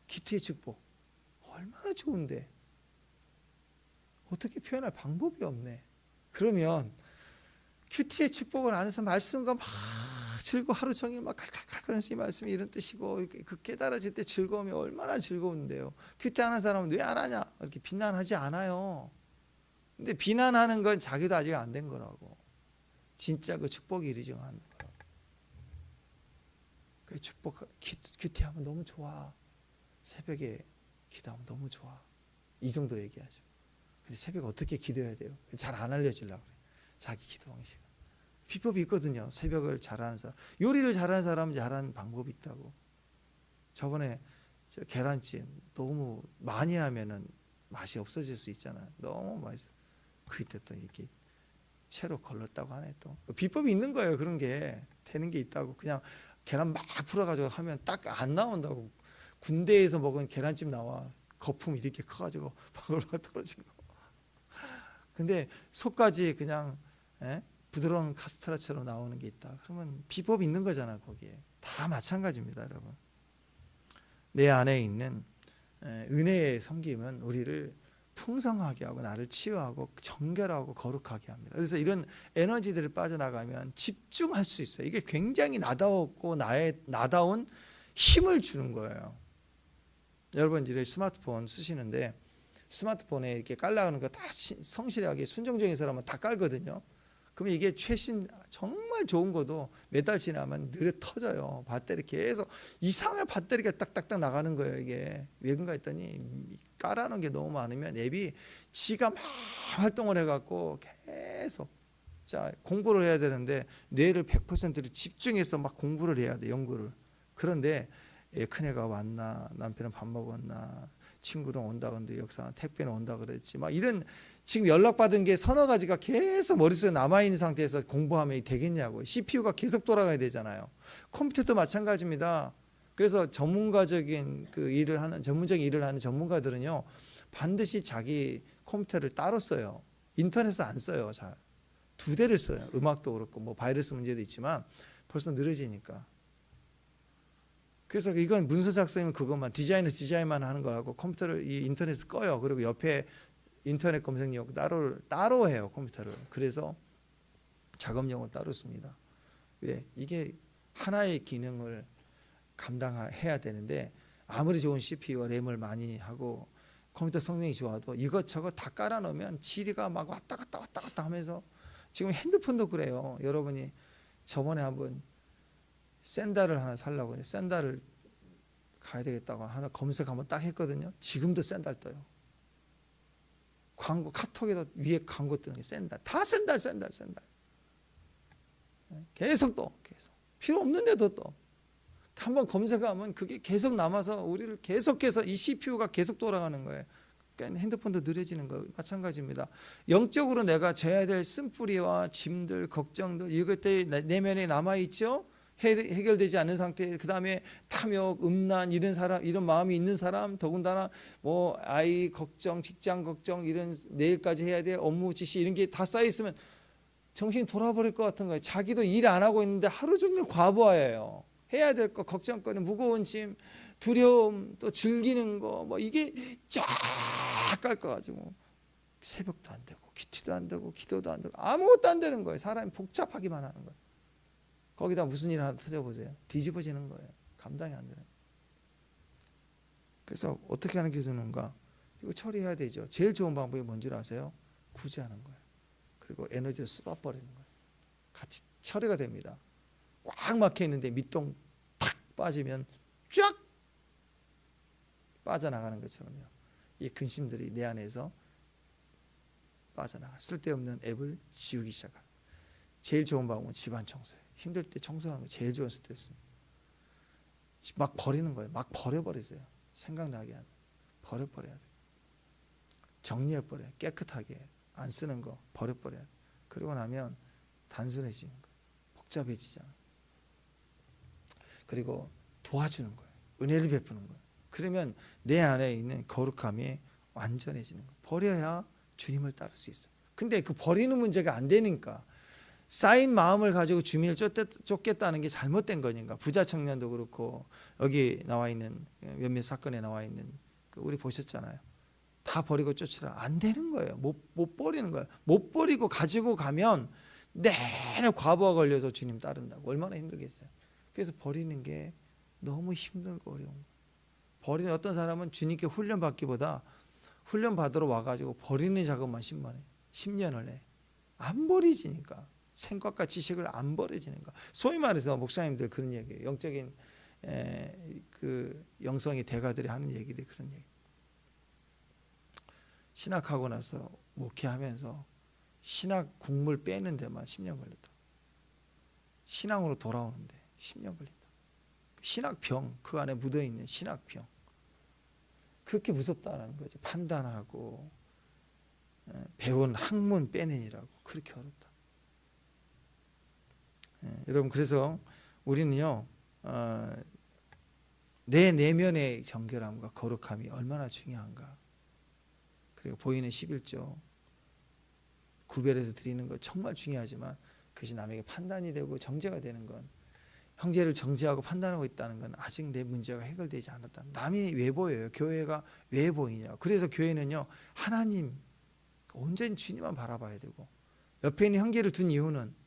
기도의 축복 얼마나 좋은데 어떻게 표현할 방법이 없네. 그러면 큐티의 축복을 안에서 말씀과 막 즐거워 하루 종일 막 칼칼칼하면서 이 말씀이 이런 뜻이고 그 깨달아질 때 즐거움이 얼마나 즐거운데요. 큐티 하는 사람은 왜 안 하냐 이렇게 비난하지 않아요. 근데 비난하는 건 자기도 아직 안 된 거라고. 진짜 그 축복이 이루어지는 거라고. 그 축복 큐티하면 너무 좋아. 새벽에 기도하면 너무 좋아. 이 정도 얘기하죠. 근데 새벽에 어떻게 기도해야 돼요? 잘 안 알려주려고 그래. 자기 기도 방식은. 비법이 있거든요. 새벽을 잘하는 사람. 요리를 잘하는 사람은 잘하는 방법이 있다고. 저번에 계란찜 너무 많이 하면은 맛이 없어질 수 있잖아요. 너무 맛있어. 그때 또 이렇게 채로 걸렀다고 하네 또. 비법이 있는 거예요. 그런 게 되는 게 있다고. 그냥 계란 막 풀어가지고 하면 딱 안 나온다고. 군대에서 먹은 계란찜 나와. 거품이 이렇게 커가지고 바글바글 떨어진 거. 근데 속까지 그냥 부드러운 카스테라처럼 나오는 게 있다. 그러면 비법이 있는 거잖아. 거기에 다 마찬가지입니다, 여러분. 내 안에 있는 은혜의 섬김은 우리를 풍성하게 하고 나를 치유하고 정결하고 거룩하게 합니다. 그래서 이런 에너지들을 빠져나가면 집중할 수 있어요. 이게 굉장히 나다웠고 나다운 힘을 주는 거예요. 여러분 이제 스마트폰 쓰시는데 스마트폰에 이렇게 깔라가는 거 다 성실하게 순정적인 사람은 다 깔거든요. 그러면 이게 최신 정말 좋은 거도 몇 달 지나면 느려 터져요. 배터리 계속 이상하게 배터리가 딱딱딱 나가는 거예요. 이게 왜 그런가 했더니 깔아놓은 게 너무 많으면 앱이 지가 막 활동을 해갖고 계속 공부를 해야 되는데 뇌를 100%를 집중해서 막 공부를 해야 돼. 연구를. 그런데 큰애가 왔나 남편은 밥 먹었나 친구는 온다 그러는데 역사 택배는 온다 그랬지 막 이런 지금 연락받은 게 서너 가지가 계속 머릿속에 남아있는 상태에서 공부하면 되겠냐고. CPU가 계속 돌아가야 되잖아요. 컴퓨터도 마찬가지입니다. 그래서 전문적인 일을 하는 전문가들은요 반드시 자기 컴퓨터를 따로 써요. 인터넷을 안 써요. 잘 두 대를 써요. 음악도 그렇고 뭐 바이러스 문제도 있지만 벌써 느려지니까. 그래서 이건 문서 작성이면 그것만 디자인만 하는 거하고 컴퓨터를 이 인터넷을 꺼요. 그리고 옆에 인터넷 검색용 따로 해요, 컴퓨터를. 그래서 작업용은 따로 씁니다. 왜? 이게 하나의 기능을 감당해야 되는데 아무리 좋은 CPU와 램을 많이 하고 컴퓨터 성능이 좋아도 이것저것 다 깔아놓으면 GD가 막 왔다 갔다 하면서 지금 핸드폰도 그래요. 여러분이 저번에 한번 샌달을 하나 살라고 샌달을 가야 되겠다고 하나 검색 한번 딱 했거든요. 지금도 샌달 떠요. 광고 카톡에다 위에 광고 뜨는 게 샌달. 다 샌달. 계속 떠. 계속. 필요 없는데도 떠. 한번 검색하면 그게 계속 남아서 우리를 계속해서 이 CPU가 계속 돌아가는 거예요. 그러니까 핸드폰도 느려지는 거 마찬가지입니다. 영적으로 내가 져야 될 쓴뿌리와 짐들, 걱정들 이것들이 내면에 남아있죠. 해결되지 않는 상태. 그 다음에 탐욕, 음란 이런 사람, 이런 마음이 있는 사람, 더군다나 뭐 아이 걱정, 직장 걱정, 이런 내일까지 해야 돼 업무 지시 이런 게 다 쌓여 있으면 정신이 돌아버릴 것 같은 거예요. 자기도 일 안 하고 있는데 하루 종일 과부하예요. 해야 될 거, 걱정거리, 무거운 짐, 두려움, 또 즐기는 거, 뭐 이게 쫙 깎아가지고 새벽도 안 되고, 큐티도 안 되고, 기도도 안 되고, 아무것도 안 되는 거예요. 사람이 복잡하기만 하는 거예요. 거기다 무슨 일 하나 터져보세요. 뒤집어지는 거예요. 감당이 안 되는 거예요. 그래서 어떻게 하는 게 좋은가? 이거 처리해야 되죠. 제일 좋은 방법이 뭔지 아세요? 구제하는 거예요. 그리고 에너지를 쏟아버리는 거예요. 같이 처리가 됩니다. 꽉 막혀 있는데 밑동 탁 빠지면 쫙 빠져나가는 것처럼요. 이 근심들이 내 안에서 빠져나가. 쓸데없는 앱을 지우기 시작합니다. 제일 좋은 방법은 집안 청소예요. 힘들 때 청소하는 거 제일 좋은 스트레스입니다. 막 버리는 거예요. 막 버려버리세요. 생각나게 하면 버려버려야 돼요. 정리해버려요. 깨끗하게 안 쓰는 거 버려버려야 돼요. 그러고 나면 단순해지는 거예요. 복잡해지잖아요. 그리고 도와주는 거예요. 은혜를 베푸는 거예요. 그러면 내 안에 있는 거룩함이 완전해지는 거예요. 버려야 주님을 따를 수 있어요. 근데 그 버리는 문제가 안 되니까 쌓인 마음을 가지고 주님을 쫓겠다는 게 잘못된 거니까. 부자 청년도 그렇고 여기 나와 있는 몇몇 사건에 나와 있는 우리 보셨잖아요. 다 버리고 쫓으라. 안 되는 거예요. 못 버리는 거예요. 못 버리고 가지고 가면 내내 과부하 걸려서 주님 따른다고. 얼마나 힘들겠어요. 그래서 버리는 게 너무 힘들고 어려운 거예요. 버리는 어떤 사람은 주님께 훈련 받기보다 훈련 받으러 와가지고 버리는 작업만 10년을 해. 안 버리지니까. 생각과 지식을 안 버려지는 거. 소위 말해서 목사님들 그런 얘기예요. 영적인 그 영성의 대가들이 하는 얘기들이 그런 얘기. 신학하고 나서 목회하면서 신학 국물 빼는 데만 10년 걸렸다. 신앙으로 돌아오는데 10년 걸린다. 신학병, 그 안에 묻어있는 신학병. 그렇게 무섭다라는 거죠. 판단하고 배운 학문 빼내니라고. 그렇게 어렵다. 여러분, 그래서 우리는요, 내 내면의 정결함과 거룩함이 얼마나 중요한가. 그리고 보이는 11조 구별해서 드리는 것 정말 중요하지만 그것이 남에게 판단이 되고 정죄가 되는 건, 형제를 정죄하고 판단하고 있다는 건 아직 내 문제가 해결되지 않았다. 남이 왜 보여요? 교회가 왜 보이냐? 그래서 교회는요, 하나님 온전히 주님만 바라봐야 되고, 옆에 있는 형제를 둔 이유는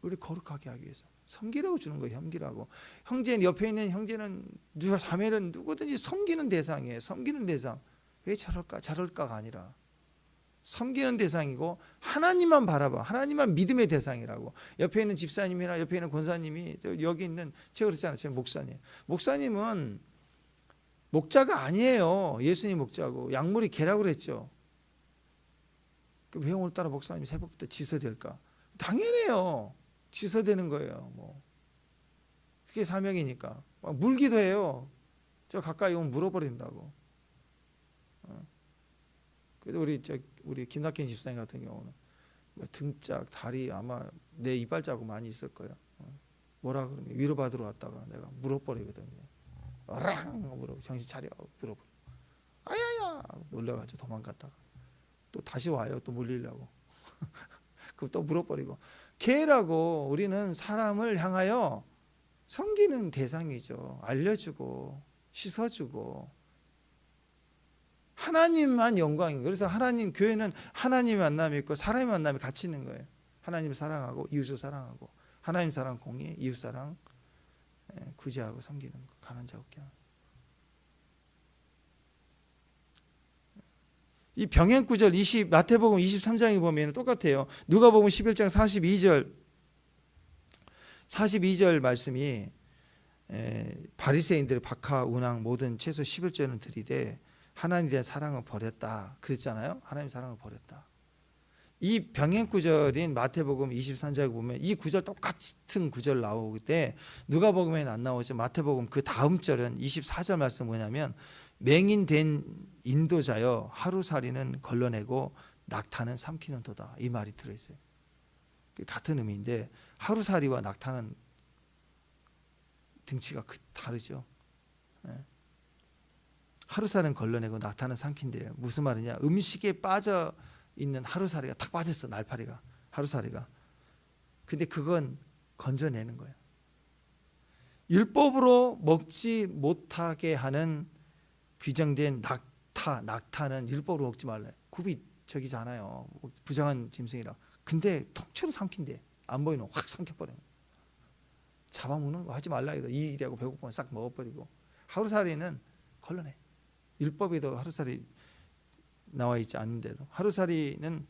우리 거룩하게 하기 위해서. 섬기라고 주는 거예요. 섬기라고. 형제는, 옆에 있는 형제는, 누가 자매는 누구든지 섬기는 대상이에요. 섬기는 대상. 왜 저럴까가 아니라 섬기는 대상이고, 하나님만 바라봐. 하나님만 믿음의 대상이라고. 옆에 있는 집사님이나 옆에 있는 권사님이, 여기 있는, 제가 그랬잖아요. 제가 목사님. 목사님은 목자가 아니에요. 예수님 목자고. 약물이 개라고 그랬죠. 왜 오늘따라 목사님이 새벽부터 지서될까? 당연해요. 지서되는 거예요. 뭐 그게 사명이니까. 물기도 해요. 저 가까이 오면 물어버린다고. 그래도 우리 김낙현 집사님 같은 경우는 뭐 등짝, 다리 아마 내 이빨 자국 많이 있을 거야. 뭐라 그러면 위로받으러 왔다가 내가 물어버리거든요. 어랑 물어, 정신 차려 물어버려. 아야야 놀라가지고 도망갔다가 또 다시 와요. 또 물리려고. 그럼 또 물어버리고. 계라고 우리는 사람을 향하여 섬기는 대상이죠. 알려주고 씻어주고 하나님만 영광이에요. 그래서 하나님 교회는 하나님의 만남이 있고 사람의 만남이 같이 있는 거예요. 하나님을 사랑하고 이웃을 사랑하고 하나님 사랑 공의, 이웃 사랑 구제하고 섬기는 거, 가난 자 없게 하는 거. 이 병행 구절 마태복음 23장에 보면 똑같아요. 누가복음 11장 42절 말씀이 바리새인들 박하 운항 모든 채소 11조는 드리되 하나님에 대한 사랑을 버렸다 그랬잖아요. 하나님 사랑을 버렸다. 이 병행 구절인 마태복음 23장에 보면 이 구절 똑같은 구절 나오기 때 누가복음에는 안 나오죠. 마태복음 그 다음 절은 24절 말씀 뭐냐면 맹인된 인도자여 하루살이는 걸러내고 낙타는 삼키는도다. 이 말이 들어있어요. 같은 의미인데 하루살이와 낙타는 등치가 다르죠. 하루살은 걸러내고 낙타는 삼킨대요. 무슨 말이냐? 음식에 빠져 있는 하루살이가 탁 빠졌어. 날파리가 하루살이가. 근데 그건 건져내는 거예요. 율법으로 먹지 못하게 하는 규정된 낙타는 율법으로 먹지 말래. 굽이 저기잖아요. 부정한 짐승이라. 근데 통째로 삼킨대. 안 보이는 확 삼켜버려요. 잡아먹는 거 하지 말라 해도 이기되고 배고프면 싹 먹어버리고. 하루살이는 걸러내. 율법에도 하루살이 나와 있지 않는데도 하루살이는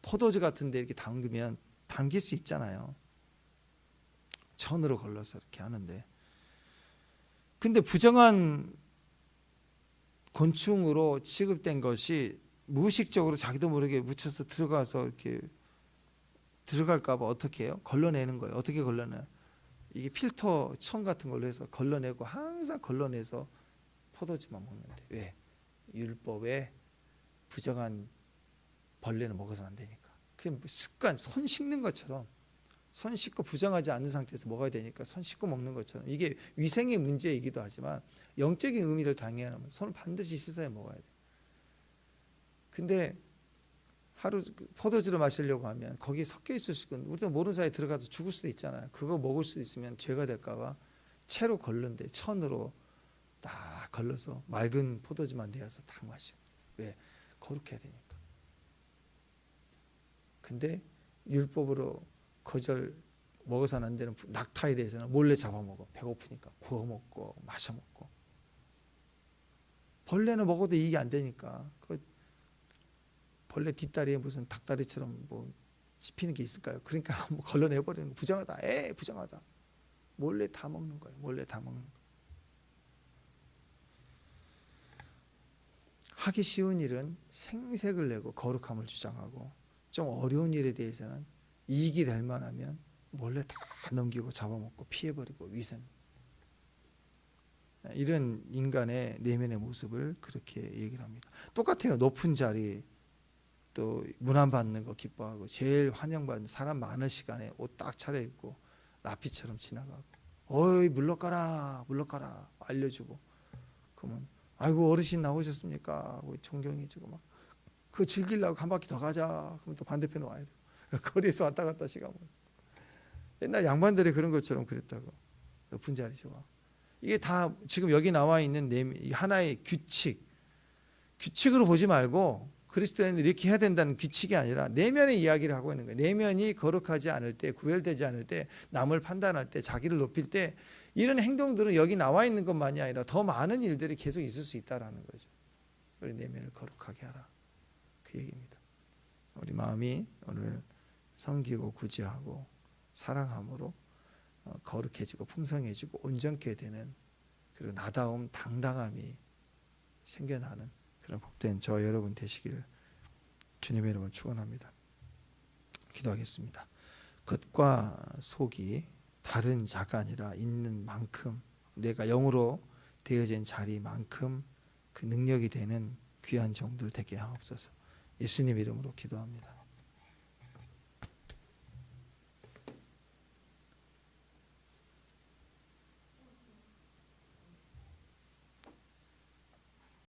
포도주 같은 데 이렇게 담그면 담길 수 있잖아요. 천으로 걸러서 이렇게 하는데, 근데 부정한 곤충으로 취급된 것이 무의식적으로 자기도 모르게 묻혀서 들어가서 이렇게 들어갈까 봐 어떻게 해요? 걸러내는 거예요. 어떻게 걸러내요? 이게 필터 천 같은 걸로 해서 걸러내고 항상 걸러내서 포도주만 먹는데. 왜? 율법에 부정한 벌레는 먹어서는 안 되니까. 그게 습관, 손 씻는 것처럼 손 씻고 부정하지 않는 상태에서 먹어야 되니까 손 씻고 먹는 것처럼, 이게 위생의 문제이기도 하지만 영적인 의미를 당해하면 손을 반드시 씻어야 먹어야 돼. 근데 하루 포도주를 마시려고 하면 거기에 섞여 있을 수 있고 우리가 모르는 사이에 들어가서 죽을 수도 있잖아요. 그거 먹을 수 있으면 죄가 될까 봐 채로 걸른데 천으로 딱 걸러서 맑은 포도주만 내어서 딱 마셔. 왜? 거룩해야 되니까. 근데 율법으로 거절 먹어서는 안 되는 낙타에 대해서는 몰래 잡아먹어. 배고프니까 구워 먹고 마셔 먹고. 벌레는 먹어도 이게 안 되니까. 그 벌레 뒷다리에 무슨 닭다리처럼 뭐 씹히는 게 있을까요? 그러니까 뭐 걸러내버리는 거. 부정하다. 부정하다. 몰래 다 먹는 거예요. 몰래 다 먹는 거. 하기 쉬운 일은 생색을 내고 거룩함을 주장하고, 좀 어려운 일에 대해서는 이익이 될 만하면 몰래 다 넘기고 잡아먹고 피해버리고 위선. 이런 인간의 내면의 모습을 그렇게 얘기를 합니다. 똑같아요. 높은 자리, 또 문안받는 거 기뻐하고 제일 환영받는 사람 많은 시간에 옷 딱 차려입고 라피처럼 지나가고, 어이 물러가라 알려주고, 그러면 아이고 어르신 나오셨습니까 하고 존경해주고 막 그거 즐기려고 한 바퀴 더 가자 그러면 또 반대편에 와야 돼. 거리에서 왔다 갔다 시간. 옛날 양반들이 그런 것처럼 그랬다고. 높은 자리 좋아. 이게 다 지금 여기 나와 있는 하나의 규칙으로 보지 말고 그리스도인은 이렇게 해야 된다는 규칙이 아니라 내면의 이야기를 하고 있는 거예요. 내면이 거룩하지 않을 때, 구별되지 않을 때, 남을 판단할 때, 자기를 높일 때, 이런 행동들은 여기 나와 있는 것만이 아니라 더 많은 일들이 계속 있을 수 있다라는 거죠. 우리 내면을 거룩하게 하라, 그 얘기입니다. 우리 마음이 오늘 섬기고 구제하고 사랑함으로 거룩해지고 풍성해지고 온전케 되는, 그리고 나다움 당당함이 생겨나는 그런 복된 저 여러분 되시기를 주님의 이름으로 축원합니다. 기도하겠습니다. 겉과 속이 다른 자가 아니라 있는 만큼, 내가 영으로 되어진 자리만큼 그 능력이 되는 귀한 종들 되게 하옵소서. 예수님 이름으로 기도합니다.